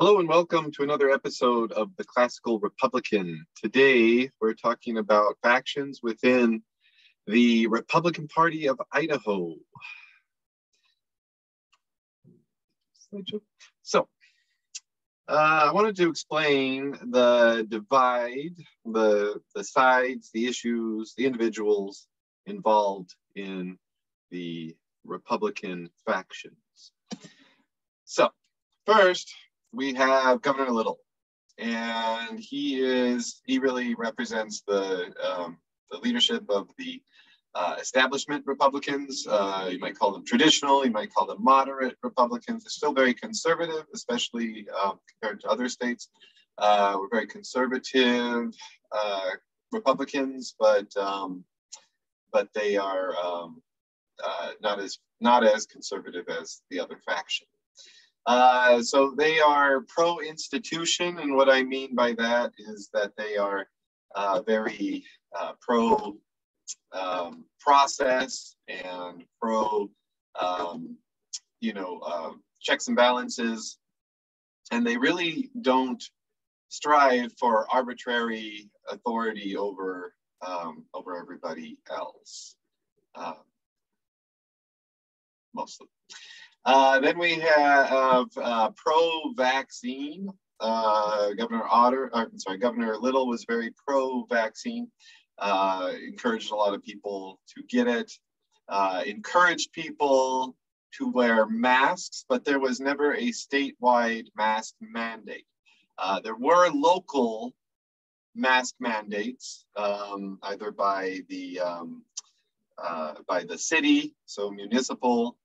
Hello and welcome to another episode of The Classical Republican. Today, we're talking about factions within the Republican Party of Idaho. So, I wanted to explain the divide, the sides, the issues, the individuals involved in the Republican factions. So, first, we have Governor Little, and he really represents the leadership of the establishment Republicans. You might call them traditional, you might call them moderate Republicans. They're still very conservative, especially compared to other states. We're very conservative Republicans, but they are not as conservative as the other faction. So they are pro-institution, and what I mean by that is that they are very pro-process and pro, checks and balances, and they really don't strive for arbitrary authority over everybody else, mostly. Then we have pro-vaccine. Governor Little was very pro-vaccine. Encouraged a lot of people to get it. Encouraged people to wear masks, but there was never a statewide mask mandate. There were local mask mandates, either by the city, so municipal.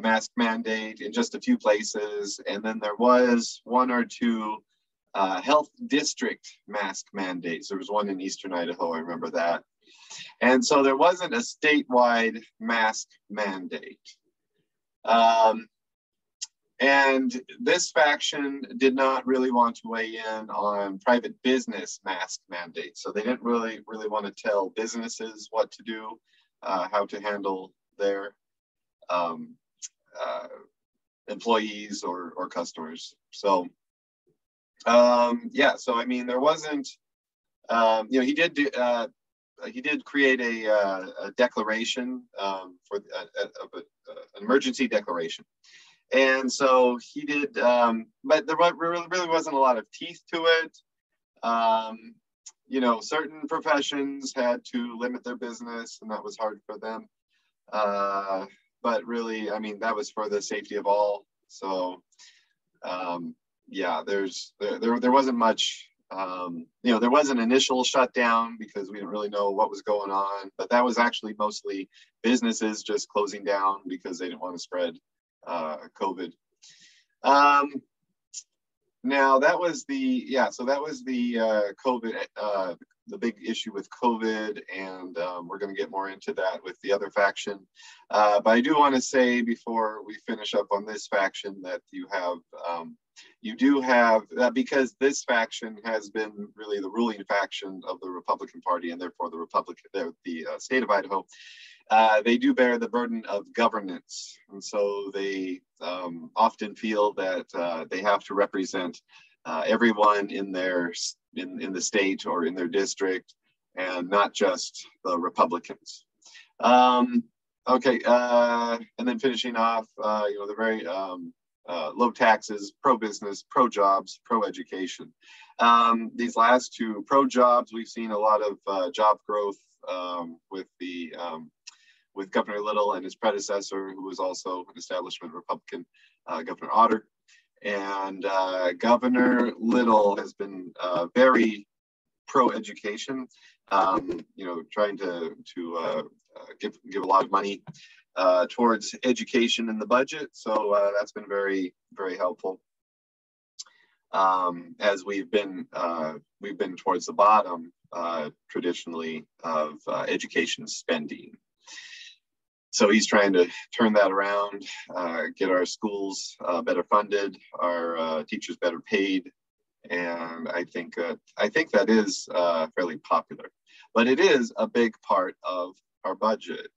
Mask mandate in just a few places, and then there was one or two health district mask mandates. There was one in eastern Idaho, I remember that. And so there wasn't a statewide mask mandate. And this faction did not really want to weigh in on private business mask mandates. So they didn't really want to tell businesses what to do, how to handle their employees or customers. So so I mean, there wasn't, he did create a declaration for an emergency declaration, and so he did, but there really wasn't a lot of teeth to it. Certain professions had to limit their business, and that was hard for them. But really, I mean, that was for the safety of all. So, there wasn't much, there was an initial shutdown because we didn't really know what was going on, but that was actually mostly businesses just closing down because they didn't want to spread COVID. Now that was the COVID, the big issue with COVID, and we're going to get more into that with the other faction. But I do want to say before we finish up on this faction that you do have that, because this faction has been really the ruling faction of the Republican Party, and therefore the state of Idaho. They do bear the burden of governance, and so they often feel that they have to represent everyone in the state or in their district, and not just the Republicans. And then finishing off, the very low taxes, pro-business, pro-jobs, pro-education. These last two, pro-jobs, we've seen a lot of job growth with Governor Little and his predecessor, who was also an establishment Republican, Governor Otter. And Governor Little has been very pro-education, trying to give a lot of money towards education in the budget. So that's been very, very helpful. As we've been towards the bottom traditionally of education spending. So he's trying to turn that around, get our schools better funded, our teachers better paid, and I think that is fairly popular. But it is a big part of our budget.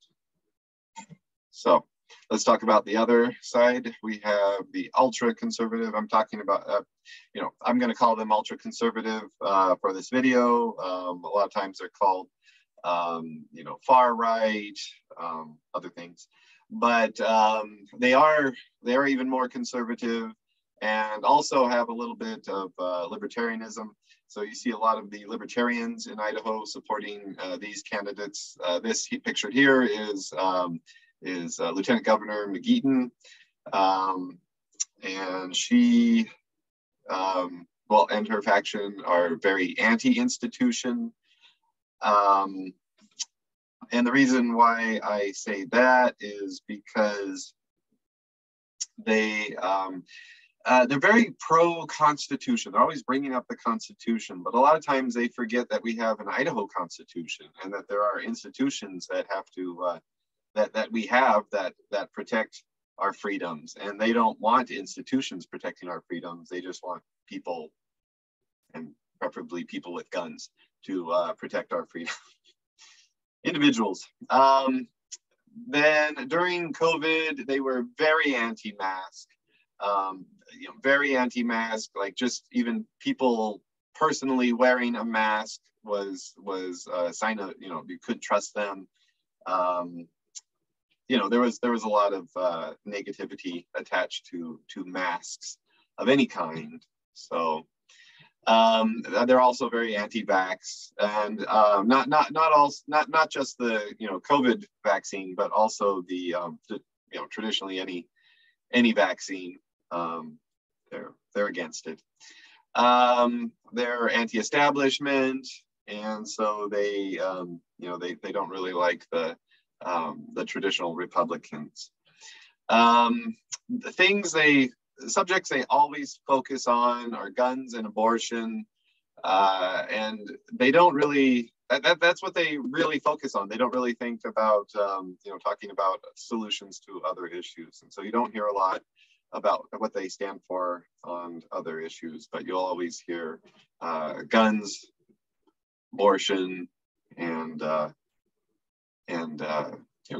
So Let's talk about the other side. We have the ultra conservative. I'm talking about, I'm going to call them ultra conservative for this video. A lot of times they're called, far right, other things, but they are even more conservative and also have a little bit of libertarianism. So you see a lot of the libertarians in Idaho supporting these candidates. This pictured here is Lieutenant Governor McGeeton, and she, and her faction are very anti-institution. And the reason why I say that is because they're very pro-Constitution. They're always bringing up the Constitution, but a lot of times they forget that we have an Idaho Constitution and that there are institutions that have to that we have that protect our freedoms. And they don't want institutions protecting our freedoms. They just want people, and preferably people with guns, to protect our freedom. Individuals. Then during COVID, they were very anti-mask. Very anti-mask. Like just even people personally wearing a mask was a sign of, you couldn't trust them. There was a lot of negativity attached to masks of any kind. So they're also very anti-vax, and not just the COVID vaccine, but also the traditionally any vaccine. They're against it. They're anti-establishment, and so they don't really like the traditional Republicans. Subjects they always focus on are guns and abortion, and they don't really. That's what they really focus on. They don't really think about talking about solutions to other issues, and so you don't hear a lot about what they stand for on other issues. But you'll always hear guns, abortion, and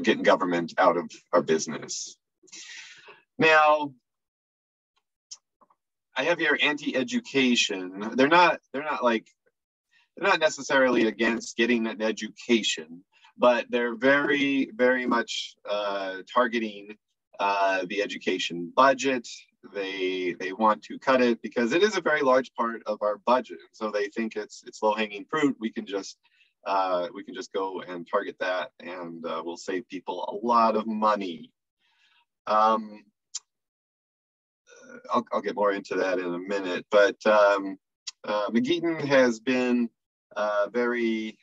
getting government out of our business. Now, I have here anti-education. They're not necessarily against getting an education, but they're very, very much targeting the education budget. They want to cut it because it is a very large part of our budget. So they think it's low-hanging fruit. We can just go and target that, and we'll save people a lot of money. I'll get more into that in a minute, but McGeeton has been very,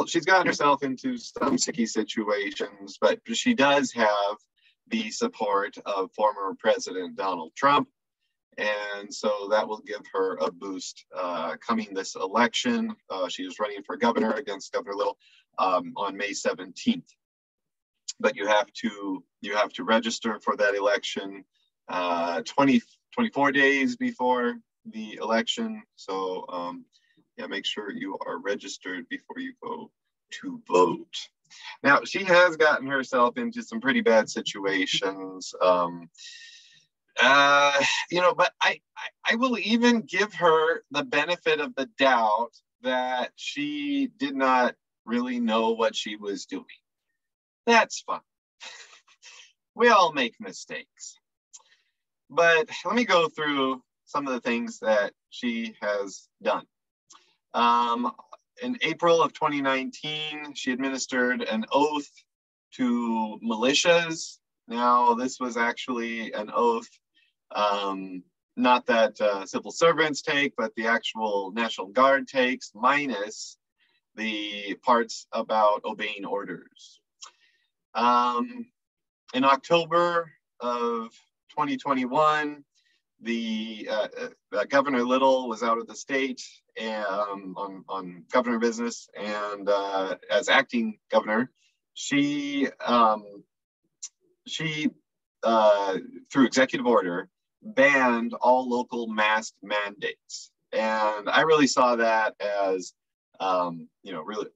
she's gotten herself into some sticky situations, but she does have the support of former President Donald Trump. And so that will give her a boost coming this election. She is running for governor against Governor Little on May 17th. But you have to register for that election 24 days before the election. So make sure you are registered before you go to vote. Now, she has gotten herself into some pretty bad situations. But I will even give her the benefit of the doubt that she did not really know what she was doing. That's fine. We all make mistakes. But let me go through some of the things that she has done. In April of 2019, she administered an oath to militias. Now, this was actually an oath not that civil servants take, but the actual National Guard takes, minus the parts about obeying orders. In October of 2021, Governor Little was out of the state and on governor business, and as acting governor, she through executive order banned all local mask mandates, and I really saw that as really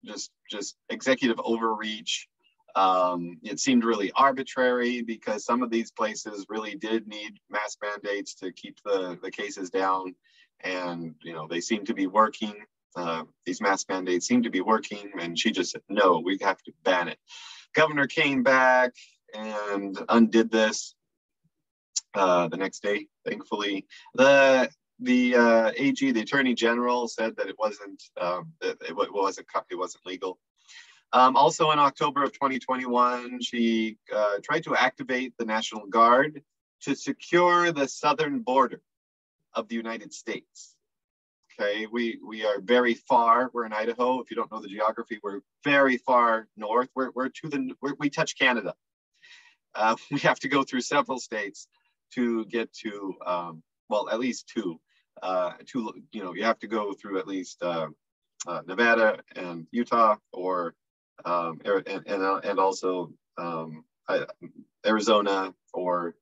just executive overreach. It seemed really arbitrary because some of these places really did need mask mandates to keep the cases down. And, they seem to be working. These mask mandates seem to be working. And she just said, no, we have to ban it. Governor came back and undid this the next day, thankfully. The AG, the Attorney General, said that it wasn't legal. Also in October of 2021, she tried to activate the National Guard to secure the southern border of the United States. Okay, we are very far. We're in Idaho. If you don't know the geography, we're very far north. We touch Canada. We have to go through several states to get to, at least two. You have to go through at least Nevada and Utah, or and also Arizona or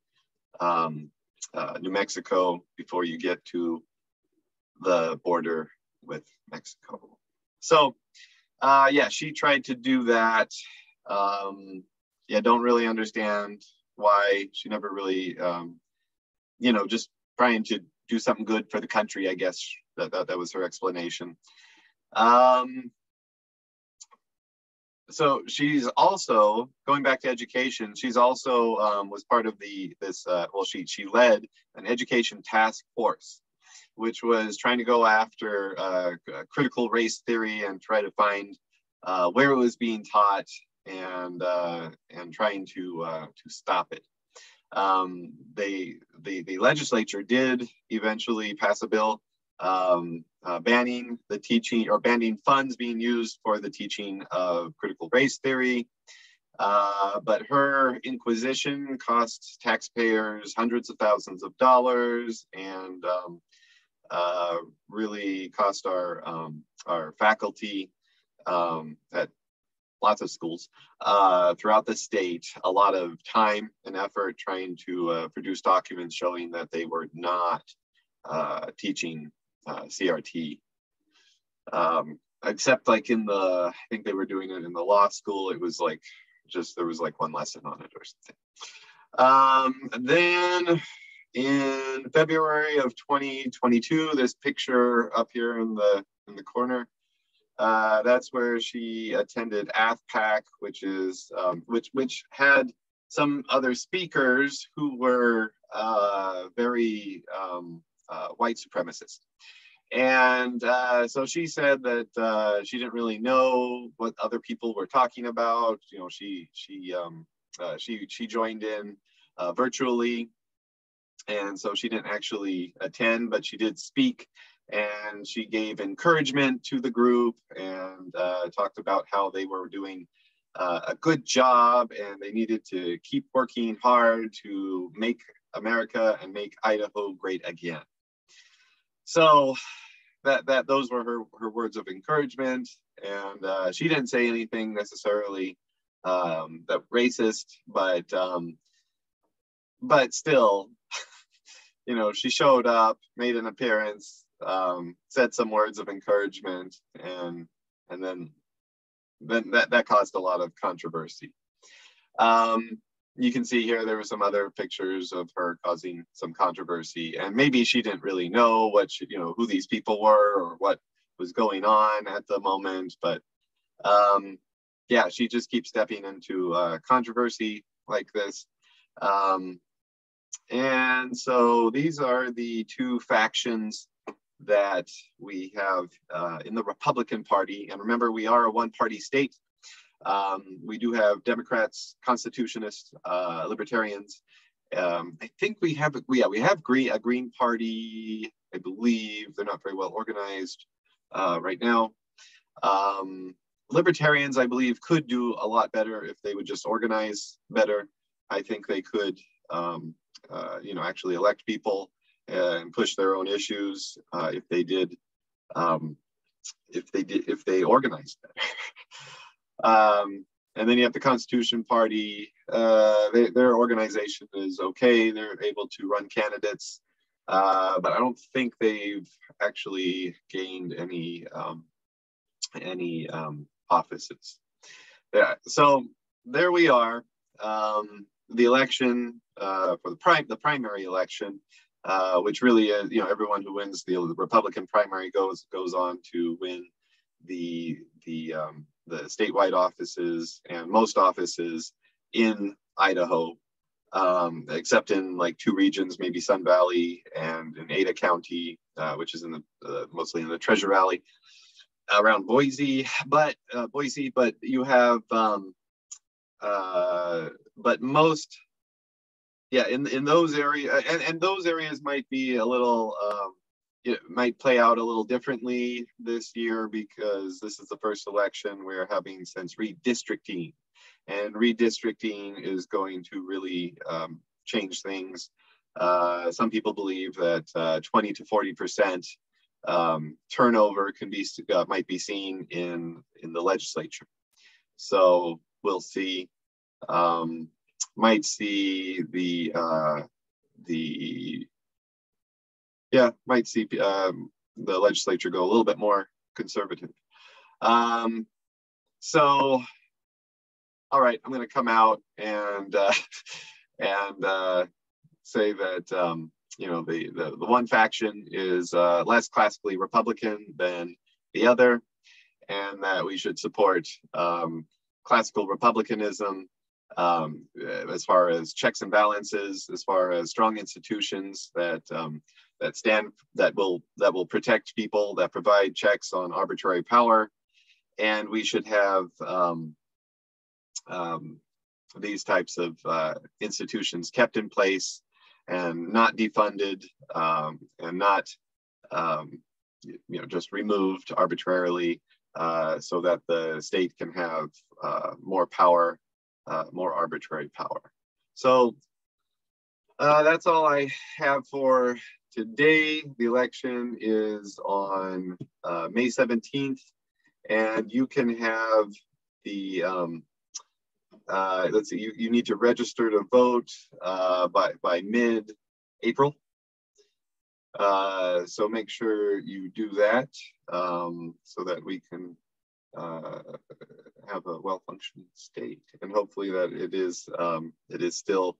New Mexico before you get to the border with Mexico. So she tried to do that. Don't really understand why. She never really, just trying to do something good for the country, I guess. That was her explanation. So she's also, going back to education, she's also was part of she led an education task force, which was trying to go after critical race theory and try to find where it was being taught and trying to stop it. The legislature did eventually pass a bill banning the teaching, or banning funds being used for the teaching of critical race theory. But her inquisition cost taxpayers hundreds of thousands of dollars, and really cost our faculty at lots of schools throughout the state a lot of time and effort trying to produce documents showing that they were not teaching CRT. Except like I think they were doing it in the law school. It was like there was like one lesson on it or something. Then in February of 2022, this picture up here in the corner, that's where she attended AFPAC, which is which had some other speakers who were very white supremacist. And so she said that she didn't really know what other people were talking about. She joined in virtually, and so she didn't actually attend, but she did speak, and she gave encouragement to the group and talked about how they were doing a good job and they needed to keep working hard to make America and make Idaho great again. So those were her words of encouragement, and she didn't say anything necessarily that racist, but still, she showed up, made an appearance, said some words of encouragement, and then that caused a lot of controversy. You can see here there were some other pictures of her causing some controversy, and maybe she didn't really know who these people were or what was going on at the moment, but she just keeps stepping into controversy like this. And so these are the two factions that we have in the Republican Party. And remember, we are a one-party state. We do have Democrats, Constitutionists, Libertarians. I think we have a Green Party. I believe they're not very well organized right now. Libertarians, I believe, could do a lot better if they would just organize better. I think they could, actually elect people and push their own issues if they organized better. And then you have the Constitution Party. Their organization is okay. They're able to run candidates, but I don't think they've actually gained any offices. Yeah. So there we are. The election for the primary election, which really is, everyone who wins the Republican primary goes on to win the statewide offices and most offices in Idaho, except in like 2 regions, maybe Sun Valley and in Ada County, which is in the mostly in the Treasure Valley around Boise. But you have but most, in those areas, and those areas might be a little, it might play out a little differently this year because this is the first election we're having since redistricting. And redistricting is going to really change things. Some people believe that 20 to 40% turnover might be seen in the legislature. So we'll see. Might see the legislature go a little bit more conservative. So, all right, I'm going to come out and say that the one faction is less classically Republican than the other, and that we should support classical republicanism as far as checks and balances, as far as strong institutions that will protect people, that provide checks on arbitrary power, and we should have these types of institutions kept in place and not defunded, and not just removed arbitrarily, so that the state can have more power, more arbitrary power. So that's all I have for today. The election is on May 17th, and you can have the let's see, you need to register to vote by mid-April. So make sure you do that so that we can have a well-functioning state, and hopefully that it is still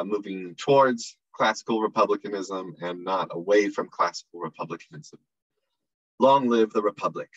moving towards classical republicanism and not away from classical republicanism. Long live the Republic.